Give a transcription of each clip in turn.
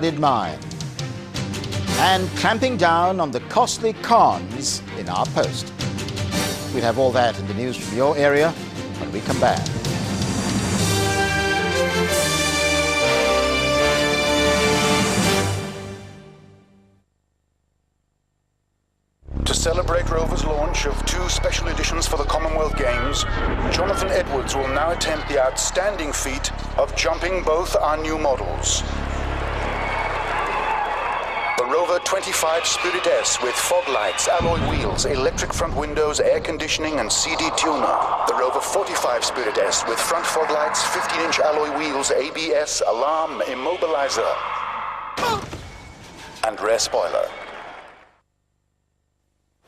mine and clamping down on the costly cons in our post. We'll have all that in the news from your area when we come back. To celebrate Rover's launch of 2 special editions for the Commonwealth Games, Jonathan Edwards will now attempt the outstanding feat of jumping both our new models. The Rover 25 Spirit S with fog lights, alloy wheels, electric front windows, air conditioning and CD tuner. The Rover 45 Spirit S with front fog lights, 15-inch alloy wheels, ABS, alarm, immobilizer and rear spoiler.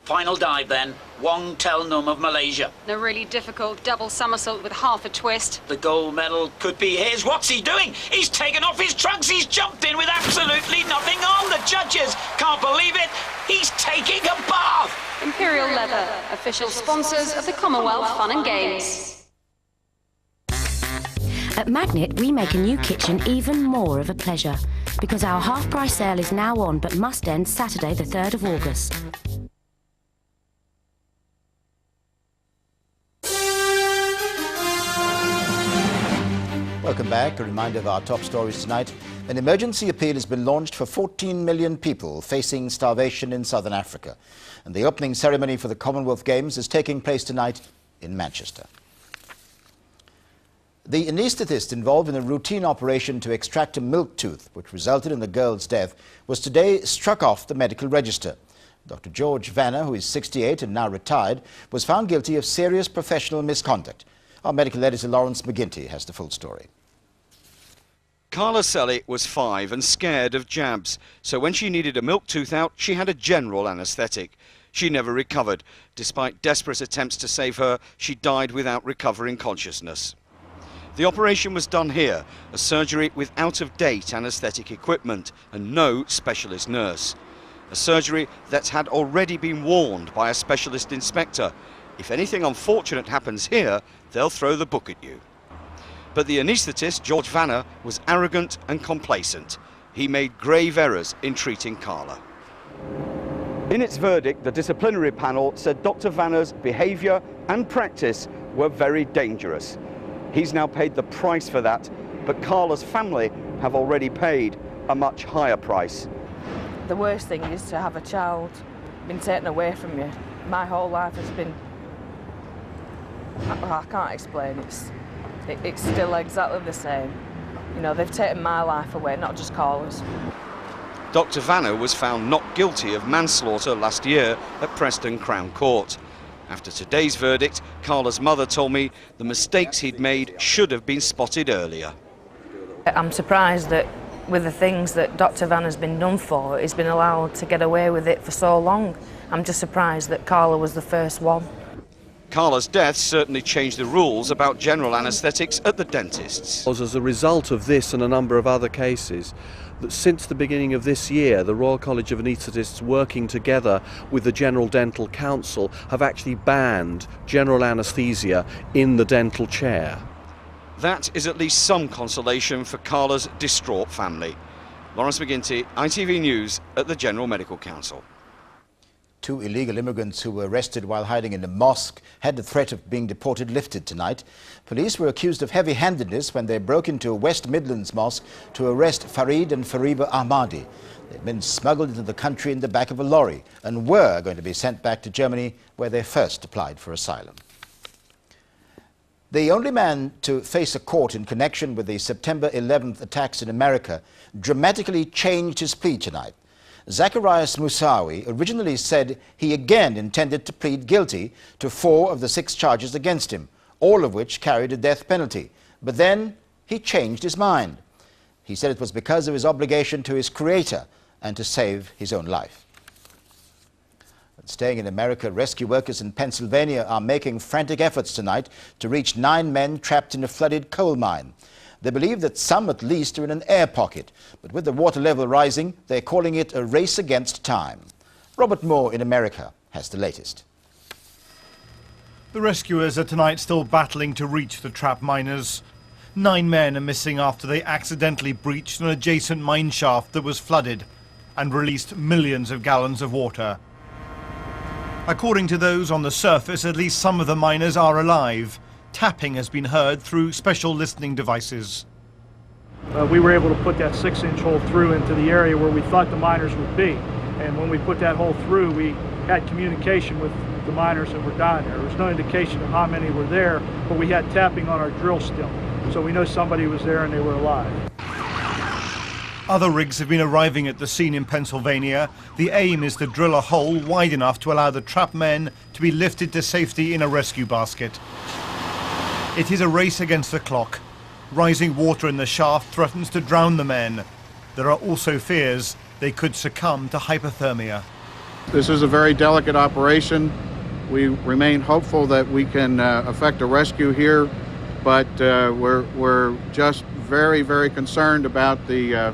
Final dive then, Wong Tel Num of Malaysia. A really difficult double somersault with half a twist. The gold medal could be his. What's he doing? He's taken off his trunks. He's jumped in with absolutely nothing on. The judges can't believe it. He's taking a bath. Imperial Leather, official sponsors of the Commonwealth Fun and Games. At Magnet, we make a new kitchen even more of a pleasure because our half-price sale is now on but must end Saturday the 3rd of August. Welcome back. A reminder of our top stories tonight. An emergency appeal has been launched for 14 million people facing starvation in southern Africa. And the opening ceremony for the Commonwealth Games is taking place tonight in Manchester. The anaesthetist involved in a routine operation to extract a milk tooth, which resulted in the girl's death, was today struck off the medical register. Dr. George Vanner, who is 68 and now retired, was found guilty of serious professional misconduct. Our medical editor Lawrence McGuinty has the full story. Carla Selly was 5 and scared of jabs, so when she needed a milk tooth out, she had a general anaesthetic. She never recovered. Despite desperate attempts to save her, she died without recovering consciousness. The operation was done here, a surgery with out-of-date anaesthetic equipment and no specialist nurse. A surgery that had already been warned by a specialist inspector. If anything unfortunate happens here, they'll throw the book at you. But the anaesthetist, George Vanner, was arrogant and complacent. He made grave errors in treating Carla. In its verdict, the disciplinary panel said Dr. Vanner's behaviour and practice were very dangerous. He's now paid the price for that, but Carla's family have already paid a much higher price. The worst thing is to have a child been taken away from you. My whole life has been, I can't explain, it's still exactly the same. You know, they've taken my life away, not just Carla's. Dr. Vanner was found not guilty of manslaughter last year at Preston Crown Court. After today's verdict, Carla's mother told me the mistakes he'd made should have been spotted earlier. I'm surprised that with the things that Dr. Vanner's been done for, he's been allowed to get away with it for so long. I'm just surprised that Carla was the first one. Carla's death certainly changed the rules about general anaesthetics at the dentists. As a result of this and a number of other cases, that since the beginning of this year, the Royal College of Anaesthetists, working together with the General Dental Council, have actually banned general anaesthesia in the dental chair. That is at least some consolation for Carla's distraught family. Lawrence McGuinty, ITV News at the General Medical Council. 2 illegal immigrants who were arrested while hiding in a mosque had the threat of being deported lifted tonight. Police were accused of heavy-handedness when they broke into a West Midlands mosque to arrest Farid and Fariba Ahmadi. They'd been smuggled into the country in the back of a lorry and were going to be sent back to Germany, where they first applied for asylum. The only man to face a court in connection with the September 11th attacks in America dramatically changed his plea tonight. Zacharias Moussaoui originally said he again intended to plead guilty to 4 of the 6 charges against him, all of which carried a death penalty. But then he changed his mind. He said it was because of his obligation to his creator and to save his own life. But staying in America, rescue workers in Pennsylvania are making frantic efforts tonight to reach 9 men trapped in a flooded coal mine. They believe that some at least are in an air pocket, but with the water level rising, they're calling it a race against time. Robert Moore in America has the latest. The rescuers are tonight still battling to reach the trapped miners. 9 men are missing after they accidentally breached an adjacent mine shaft that was flooded and released millions of gallons of water. According to those on the surface, at least some of the miners are alive. Tapping has been heard through special listening devices. We were able to put that 6-inch hole through into the area where we thought the miners would be. And when we put that hole through, we had communication with the miners that were down there. There was no indication of how many were there, but we had tapping on our drill still. So we know somebody was there and they were alive. Other rigs have been arriving at the scene in Pennsylvania. The aim is to drill a hole wide enough to allow the trapped men to be lifted to safety in a rescue basket. It is a race against the clock. Rising water in the shaft threatens to drown the men. There are also fears they could succumb to hypothermia. This is a very delicate operation. We remain hopeful that we can effect a rescue here, but we're just very, very concerned about the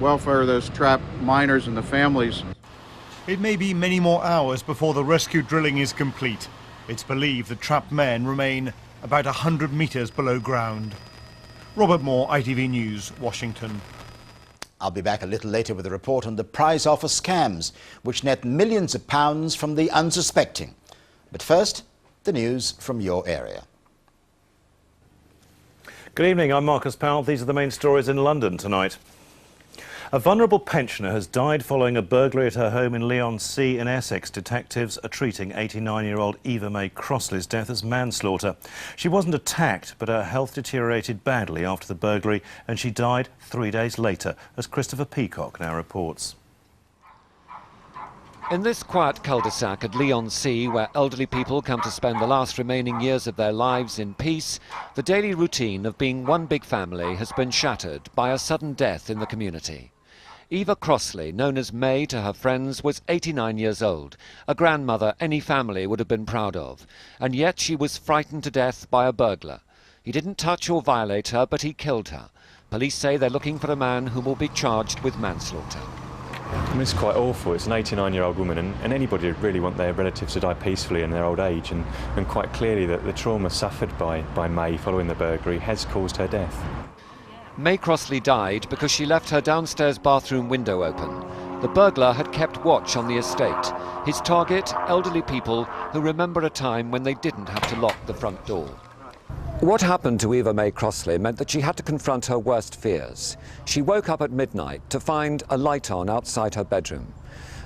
welfare of those trapped miners and the families. It may be many more hours before the rescue drilling is complete. It's believed the trapped men remain about 100 meters below ground. Robert Moore, ITV News, Washington. I'll be back a little later with a report on the prize offer scams, which net millions of pounds from the unsuspecting. But first, the news from your area. Good evening, I'm Marcus Powell. These are the main stories in London tonight. A vulnerable pensioner has died following a burglary at her home in Leigh-on-Sea in Essex. Detectives are treating 89-year-old Eva May Crossley's death as manslaughter. She wasn't attacked, but her health deteriorated badly after the burglary and she died 3 days later, as Christopher Peacock now reports. In this quiet cul-de-sac at Leigh-on-Sea, where elderly people come to spend the last remaining years of their lives in peace, the daily routine of being one big family has been shattered by a sudden death in the community. Eva Crossley, known as May to her friends, was 89 years old, a grandmother any family would have been proud of, and yet she was frightened to death by a burglar. He didn't touch or violate her, but he killed her. Police say they're looking for a man who will be charged with manslaughter. I mean, it's quite awful. It's an 89-year-old woman, and anybody would really want their relatives to die peacefully in their old age, and quite clearly that the trauma suffered by May following the burglary has caused her death. May Crossley died because she left her downstairs bathroom window open. The burglar had kept watch on the estate. His target, elderly people who remember a time when they didn't have to lock the front door. What happened to Eva May Crossley meant that she had to confront her worst fears. She woke up at midnight to find a light on outside her bedroom.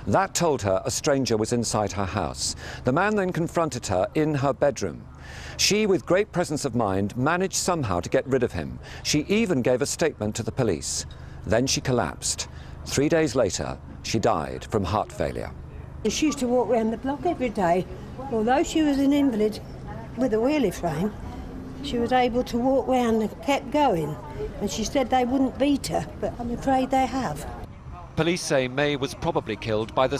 That told her a stranger was inside her house. The man then confronted her in her bedroom. She, with great presence of mind, managed somehow to get rid of him. She even gave a statement to the police. Then she collapsed. 3 days later, she died from heart failure. She used to walk around the block every day. Although she was an invalid with a wheelie frame, she was able to walk round and kept going. And she said they wouldn't beat her, but I'm afraid they have. Police say May was probably killed by the